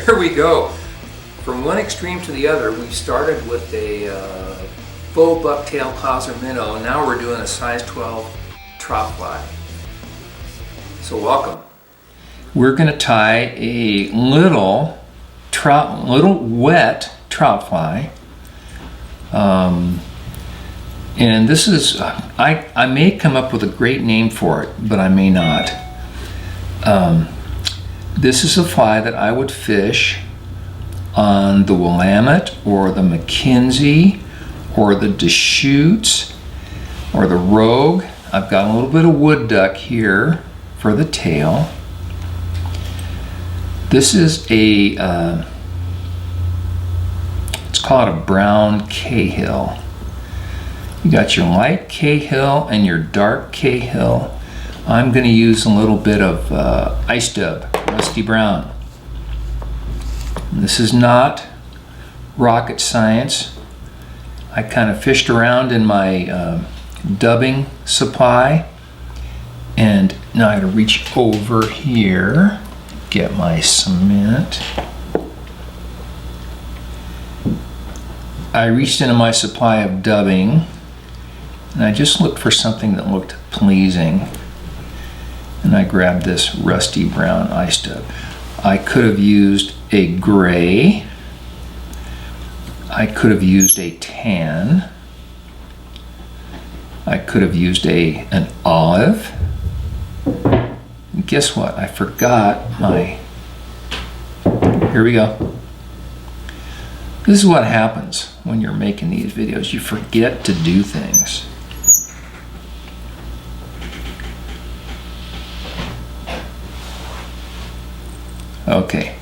here we go. From one extreme to the other, we started with a faux bucktail clouser minnow. Now we're doing a size 12 trout fly. So welcome. We're going to tie a little wet trout fly. And this is, I may come up with a great name for it, but I may not. This is a fly that I would fish on the Willamette or the McKenzie or the Deschutes or the Rogue. I've got a little bit of wood duck here for the tail. This is a, let's call it a brown Cahill. You got your light Cahill and your dark Cahill. I'm going to use a little bit of ice dub, rusty brown. This is not rocket science. I kind of fished around in my dubbing supply, and now I got to reach over here, get my cement. I reached into my supply of dubbing, and I just looked for something that looked pleasing, and I grabbed this rusty brown ice dub. I could have used a gray. I could have used a tan. I could have used an olive. And guess what? I forgot my, here we go. This is what happens when you're making these videos. You forget to do things. Okay,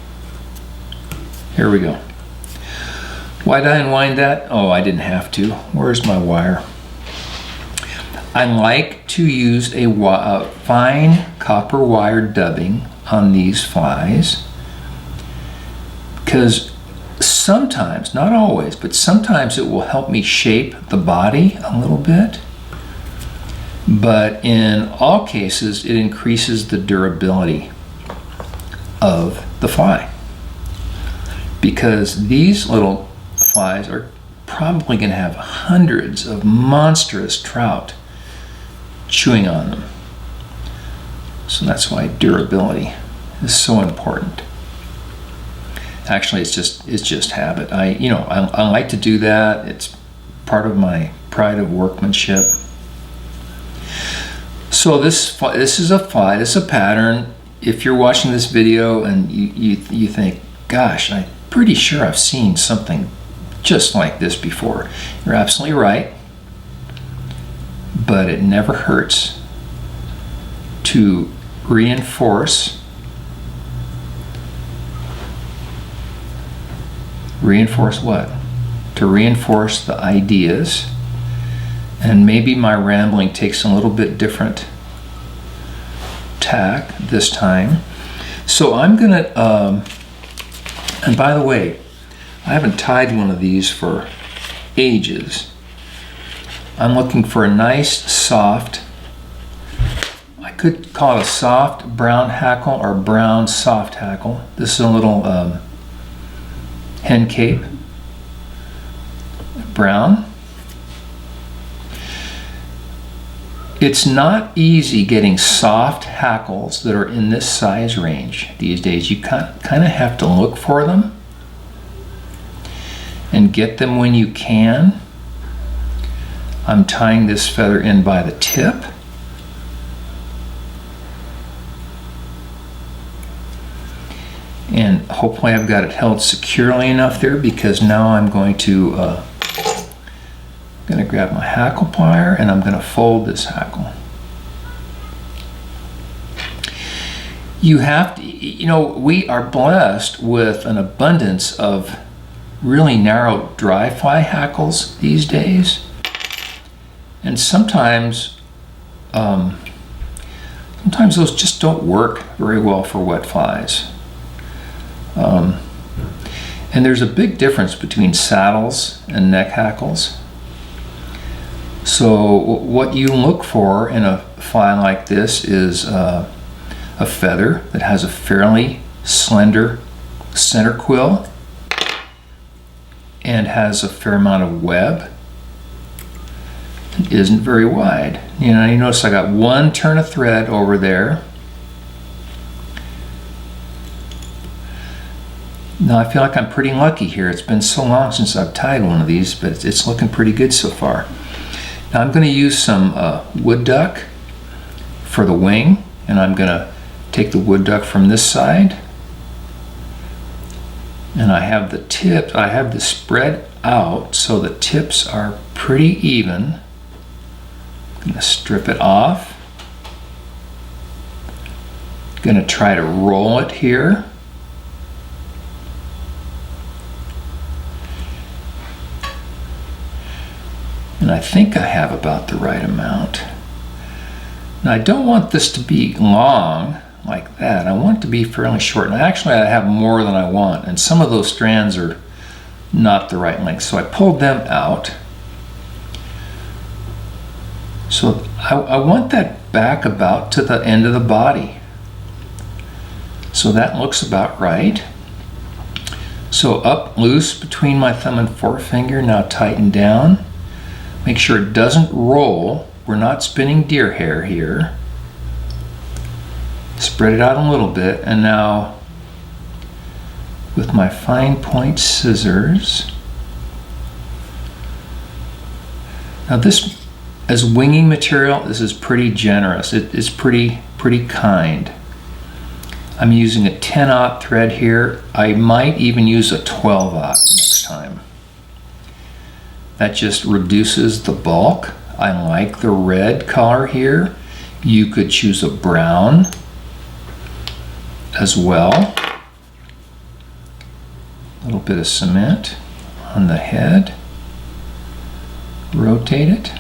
here we go. Why did I unwind that? Oh, I didn't have to. Where's my wire? I like to use a fine copper wire dubbing on these flies because sometimes, not always, but sometimes it will help me shape the body a little bit. But in all cases, it increases the durability of the fly, because these little flies are probably going to have hundreds of monstrous trout chewing on them. So that's why durability is so important. Actually, it's just habit. I like to do that. It's part of my pride of workmanship. So this is a fly. This is a pattern. If you're watching this video and you think, gosh, I'm pretty sure I've seen something just like this before, you're absolutely right. But it never hurts to reinforce what? To reinforce the ideas. And maybe my rambling takes a little bit different tack this time. So I'm gonna, and by the way, I haven't tied one of these for ages. I'm looking for a nice soft, I could call it a soft brown hackle or brown soft hackle. This is a little hen cape, brown. It's not easy getting soft hackles that are in this size range these days. You kind of have to look for them and get them when you can. I'm tying this feather in by the tip. And hopefully I've got it held securely enough there, because now I'm going to grab my hackle plier and I'm going to fold this hackle. You have to, we are blessed with an abundance of really narrow dry fly hackles these days. And sometimes those just don't work very well for wet flies. And there's a big difference between saddles and neck hackles. So what you look for in a fly like this is a feather that has a fairly slender center quill and has a fair amount of web. It isn't very wide. You know, you notice I got one turn of thread over there. Now I feel like I'm pretty lucky here. It's been so long since I've tied one of these, but it's looking pretty good so far. Now I'm going to use some wood duck for the wing, and I'm going to take the wood duck from this side, and I have the tip, I have this spread out so the tips are pretty even. I'm going to strip it off. Going to try to roll it here. And I think I have about the right amount. Now I don't want this to be long like that. I want it to be fairly short. And actually I have more than I want, and some of those strands are not the right length. So I pulled them out. So I want that back about to the end of the body. So that looks about right. So up loose between my thumb and forefinger, now tighten down. Make sure it doesn't roll. We're not spinning deer hair here. Spread it out a little bit, and now with my fine point scissors. Now this, as winging material, this is pretty generous. It is pretty kind. I'm using a 10/0 thread here. I might even use a 12/0 next time. That just reduces the bulk. I like the red color here. You could choose a brown as well. A little bit of cement on the head. Rotate it.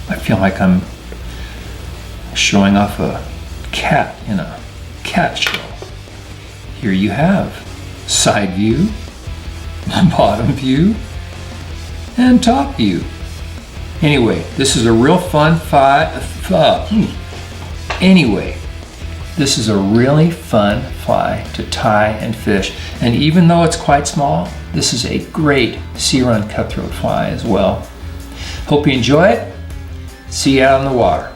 I feel like I'm showing off a cat in a cat show. Here you have side view, bottom view, and top view. Anyway, this is a real fun this is a really fun fly to tie and fish. And even though it's quite small, this is a great sea run cutthroat fly as well. Hope you enjoy it. See you out on the water.